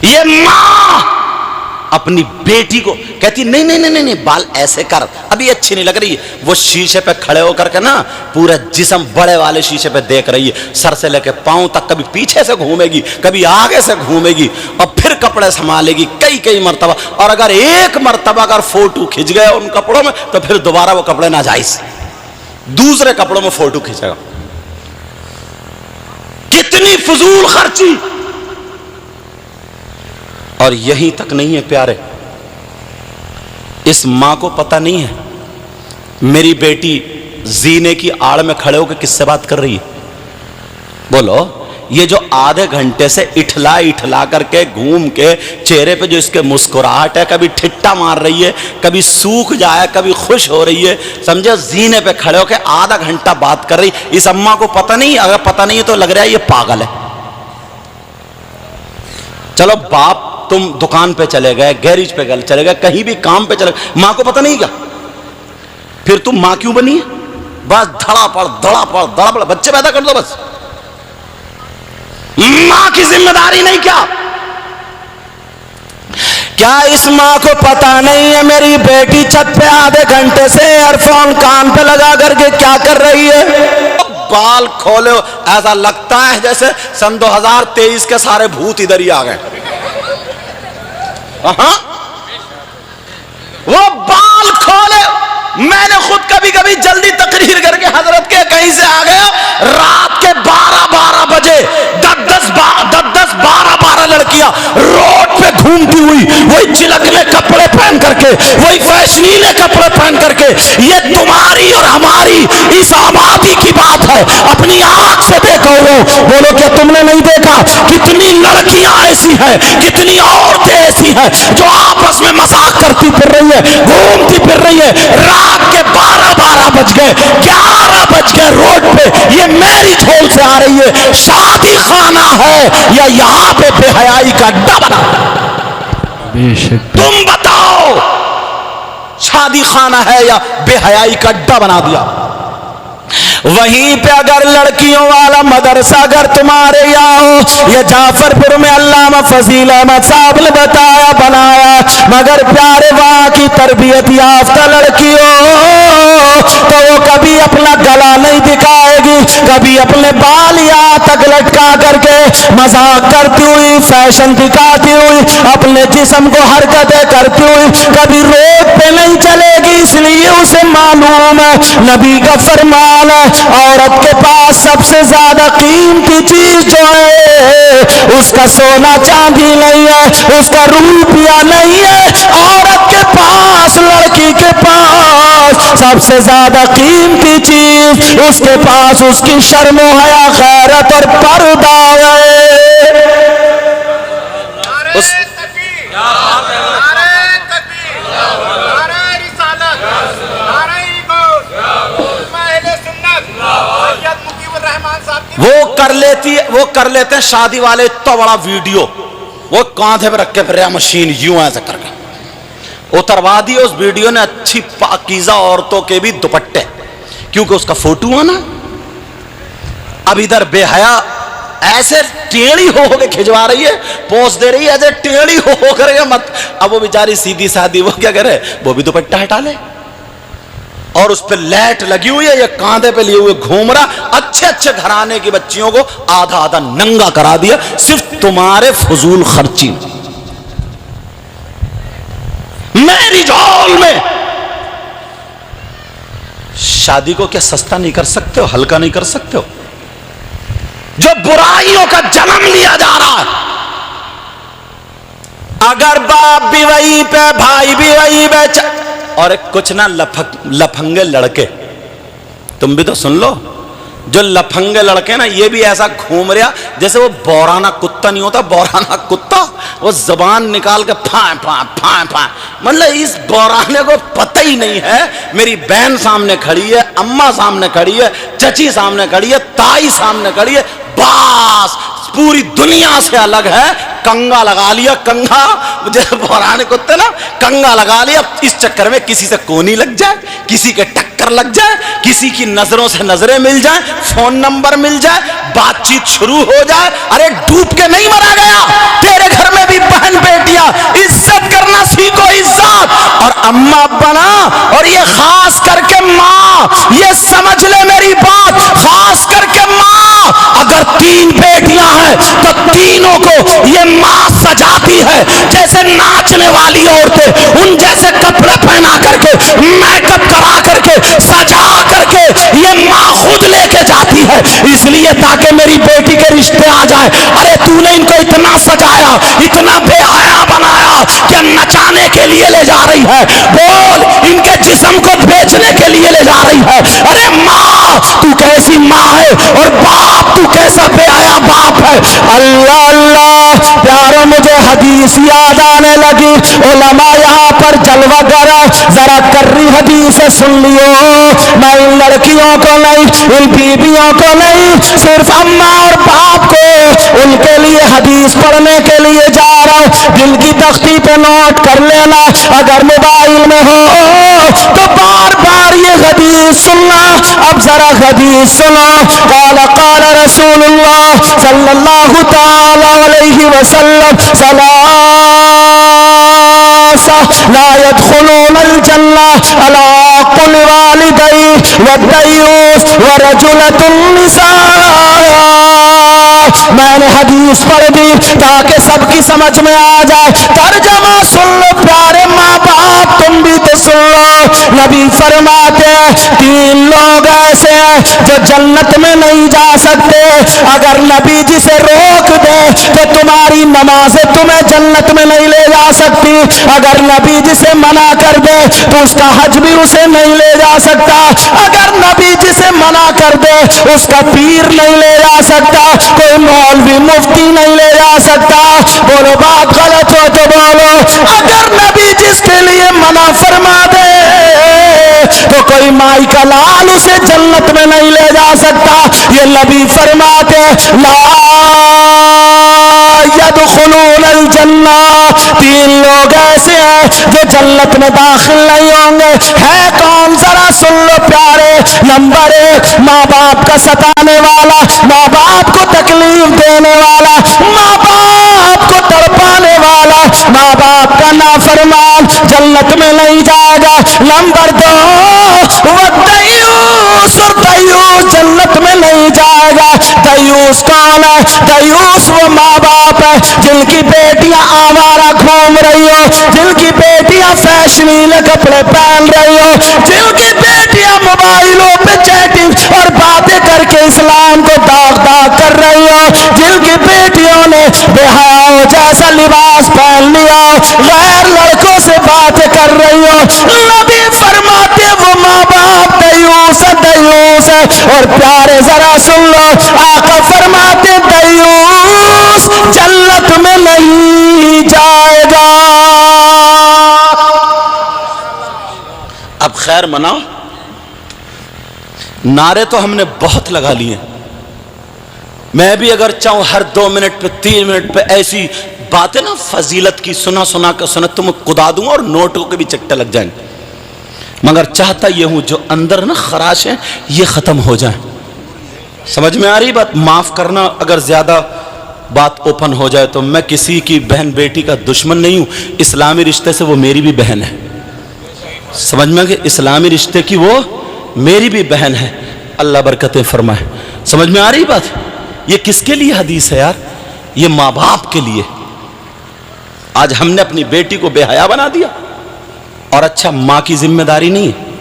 یہ ماں اپنی بیٹی کو کہتی نہیں نہیں نہیں نہیں بال ایسے کر، ابھی اچھی نہیں لگ رہی ہے۔ وہ شیشے پہ کھڑے ہو کر کے نا پورا جسم بڑے والے شیشے پہ دیکھ رہی ہے، سر سے لے کے پاؤں تک، کبھی پیچھے سے گھومے گی کبھی آگے سے گھومے گی، اور پھر کپڑے سنبھالے گی کئی مرتبہ، اور اگر ایک مرتبہ اگر فوٹو کھنچ گئے ان کپڑوں میں تو پھر دوبارہ وہ کپڑے ناجائز، دوسرے کپڑوں میں فوٹو کھینچے گا۔ کتنی فضول خرچی! اور یہیں تک نہیں ہے پیارے، اس ماں کو پتہ نہیں ہے میری بیٹی زینے کی آڑ میں کھڑے ہو کے کس سے بات کر رہی ہے۔ بولو، یہ جو آدھے گھنٹے سے اٹھلا کر کے گھوم کے چہرے پہ جو اس کے مسکراہٹ ہے، کبھی ٹھٹا مار رہی ہے، کبھی سوکھ جائے، کبھی خوش ہو رہی ہے، سمجھے، زینے پہ کھڑے ہو کے آدھا گھنٹہ بات کر رہی، اس اماں کو پتہ نہیں؟ اگر پتہ نہیں ہے تو لگ رہا ہے یہ پاگل ہے۔ چلو باپ تم دکان پہ چلے گئے، گیریج پہ چلے گئے، کہیں بھی کام پہ چلے گئے، ماں کو پتہ نہیں کیا؟ پھر تم ماں کیوں بنی ہے؟ بس دھڑا پڑ بچے پیدا کر دو بس، ماں کی ذمہ داری نہیں کیا اس ماں کو پتا نہیں ہے میری بیٹی چھت پہ آدھے گھنٹے سے ایئر فون کان پہ لگا کر کے کیا کر رہی ہے؟ بال کھولے ایسا لگتا ہے جیسے سن 2023 کے سارے بھوت ادھر ہی آ گئے۔ وہ بال کھولے، میں نے خود کبھی جلدی تقریر کر کے حضرت کے کہیں سے آ گیا، رات کے 12 بجے 12 لڑکیاں روڈ پہ گھومتی ہوئی، وہی چلکنے کپڑے پہن کر کے، وہی فیشنیلے کپڑے پہن کر کے، یہ تمہاری اور ہماری اس آبادی کی بات ہے، اپنی آنکھ سے دیکھو۔ بولو کیا تم نے نہیں دیکھا؟ کتنی لڑکیاں ایسی ہیں، کتنی عورتیں ایسی ہیں جو آپس میں مذاق کرتی پھر رہی ہے، گھومتی پھر رہی ہے، رات کے 12 بج گئے، 11 بج گئے، روڈ پہ یہ میرج ہال سے آ رہی ہے، شادی خانہ ہے یا یہاں پہ بے حیائی کا اڈا بنا؟ تم بتاؤ، شادی خانہ ہے یا بے حیائی کا اڈا بنا دیا؟ وہیں پہ اگر لڑکیوں والا مدرسہ اگر تمہارے یہاں ہو، یہ جعفر پور میں علامہ فضیل احمد صاحب نے بتایا بنایا، مگر پیارے وہاں کی تربیت یافتہ لڑکی ہو تو وہ کبھی اپنا گلا نہیں دکھائے گی، کبھی اپنے بال یہاں تک لٹکا کر کے مذاق کرتی ہوئی، فیشن دکھاتی ہوئی، اپنے جسم کو حرکتیں کرتی ہوئی کبھی روڈ پہ نہیں چلے گی، اس لیے اسے معلوم ہے نبی کا فرمان ہے عورت کے پاس سب سے زیادہ قیمتی چیز جو ہے اس کا سونا چاندی نہیں ہے، اس کا روپیہ نہیں ہے، عورت کے پاس، لڑکی کے پاس سب سے زیادہ قیمتی چیز اس کے پاس اس کی شرم و حیا، غیرت اور پردہ ہے۔ وہ کر لیتے ہیں شادی والے تو بڑا ویڈیو، وہ کاندھے پہ رکھ کے پھر مشین یوں ایسے کر کے اتروا دی اس ویڈیو نے اچھی پاکیزہ عورتوں کے بھی دوپٹے، کیونکہ اس کا فوٹو آنا۔ اب ادھر بے حیا ایسے ٹیڑھی ہو کے کھجوا رہی ہے، پوز دے رہی ہے ایسے ٹیڑھی ہو کر کے مت، اب وہ بیچاری سیدھی سادھی وہ کیا کرے، وہ بھی دوپٹہ ہٹا لے، اور اس پہ لائٹ لگی ہوئی ہے، یہ کاندھے پہ لیے ہوئے گھوم رہا، اچھے گھرانے کی بچیوں کو آدھا ننگا کرا دیا صرف تمہارے فضول خرچی۔ میرج ہال میں شادی کو کیا سستا نہیں کر سکتے ہو، ہلکا نہیں کر سکتے ہو؟ جو برائیوں کا جنم لیا جا رہا ہے، اگر باپ بھی وہی پہ، بھائی بھی وہی پہ، اور ایک کچھ نہ لفنگے لڑکے، تم بھی تو سن لو، جو لفنگے لڑکے نا یہ بھی ایسا گھوم رہا جیسے وہ بورانا کتا نہیں ہوتا، بورانا کتا وہ زبان نکال کے پھائیں پھائیں پھائیں پھائیں، مطلب اس بورانے کو پتہ ہی نہیں ہے۔ میری بہن سامنے کھڑی ہے، اماں سامنے کھڑی ہے، چچی سامنے کھڑی ہے، تائی سامنے کھڑی ہے، باس پوری دنیا سے الگ ہے، کنگا لگا لیا، کنگا جیسے بورانے کتے نا، کنگا لگا لیا، اس چکر میں کسی سے کونی لگ جائے، کسی کے ٹکر لگ جائے، کسی کی نظروں سے نظریں مل جائیں، فون نمبر مل جائے، بات چیت شروع ہو جائے۔ ارے ڈوب کے نہیں مرا گیا، تیرے گھر میں بھی اما ابا اور یہ خاص کر کے ماں، یہ سمجھ لے میری بات، خاص کر کے ماں، اگر 3 بیٹیاں ہیں تو تینوں کو یہ ماں سجاتی ہے، جیسے ناچنے والی عورتیں ان جیسے کپڑے پہنا کر کے، میک اپ کرا کر کے، سجا کر کے یہ ماں خود لے کے جاتی ہے، اس لیے تاکہ میری بیٹی کے رشتے آ جائیں۔ ارے تو نے ان کو اتنا سجایا، اتنا بے حیا بنایا کہ نچانے کے لیے لے جا رہی ہے، بول ان کے جسم کو بیچنے کے لیے لے جا رہی ہے۔ ارے ماں تو کیسی ماں ہے، اور باپ تو کیسا بے حیا باپ ہے۔ اللہ اللہ پیارو، مجھے حدیث یاد آنے لگی، علماء یہاں پر جلوہ گر، ذرا کرری حدیث سن لیو، میں ان لڑکیوں کو نہیں، ان بیویوں کو نہیں، صرف اماں اور باپ کو ان کے لیے حدیث پڑھنے کے لیے جا رہا ہوں۔ دل کی تختی پہ نوٹ کر لینا، اگر موبائل میں ہو تو بار بار یہ حدیث سننا۔ اب ذرا حدیث سنو، قال قال رسول اللہ صلی اللہ تعالی علیہ وسلم، لا يدخلون الجنہ علی قل والدی والدیوس ورجلۃ النساء۔ میں نے حدیث پڑھ دی تاکہ سب کی سمجھ میں آ جائے، ترجمہ سن لو پیارے ماں باپ، تم بھی تو سن لو۔ نبی فرماتے ہیں 3 لوگ ایسے ہیں جو جنت میں نہیں جا سکتے، اگر نبی جسے روک دے تو تمہاری نمازیں تمہیں جنت میں نہیں لے جا سکتی، اگر نبی جسے منع کر دے تو اس کا حج بھی اسے نہیں لے جا سکتا، اگر نبی جسے منع کر دے اس کا پیر نہیں لے جا سکتا، کوئی مولوی مفتی نہیں لے جا سکتا۔ بولو بات غلط ہو تو بولو، اگر نبی جس کے لیے منع فرما دے تو کوئی مائی کا لال اسے جنت میں نہیں لے جا سکتا۔ یہ نبی فرماتے لا يدخلون الجنہ، 3 لوگ ایسے ہیں جو جنت میں داخل نہیں ہوں گے۔ ہے کون؟ ذرا سن لو پیارے۔ نمبر 1 ماں باپ کا ستانے والا، ماں باپ کو تکلیف دینے والا، ماں باپ کو تڑپانے والا، ماں باپ کا نافرمان جنت میں نہیں جائے گا۔ نمبر 2 والدیوس، اور دیوس جنت میں نہیں جائے گا۔ دیوس کون ہے؟ دیوس وہ ماں باپ ہے جن کی بیٹیاں آوارہ گھوم رہی ہو، جن کی بیٹیاں فیشنیلے کپڑے پہن رہی ہو، جن کی بیٹیاں موبائلوں پہ چیٹنگ اور باتیں کر کے اسلام کو داغ داغ کر رہی ہو، جن کی بیٹیوں نے بے حیاؤں جیسا لباس پہن لیا، غیر لڑکوں سے باتیں کر رہی ہو۔ نبی فرماتے وہ ماں باپ دیوس دیوس ہے۔ اور پیارے ذرا سن لو، آقا فرماتے دیوس جنت میں نہیں جائے گا۔ اب خیر مناؤ، نعرے تو ہم نے بہت لگا لیے، میں بھی اگر چاہوں ہر 2 منٹ پہ 3 منٹ پہ ایسی باتیں نا فضیلت کی سنا سنا کر سنت تم قدا دوں اور نوٹوں کے بھی چٹے لگ جائیں، مگر چاہتا یہ ہوں جو اندر نا خراش ہیں یہ ختم ہو جائیں۔ سمجھ میں آ رہی بات؟ معاف کرنا اگر زیادہ بات اوپن ہو جائے تو، میں کسی کی بہن بیٹی کا دشمن نہیں ہوں، اسلامی رشتے سے وہ میری بھی بہن ہے، سمجھ میں کہ اسلامی رشتے کی وہ میری بھی بہن ہے، اللہ برکتیں فرمائے۔ سمجھ میں آ رہی بات؟ یہ کس کے لیے حدیث ہے یار؟ یہ ماں باپ کے لیے۔ آج ہم نے اپنی بیٹی کو بے حیا بنا دیا، اور اچھا ماں کی ذمہ داری نہیں ہے؟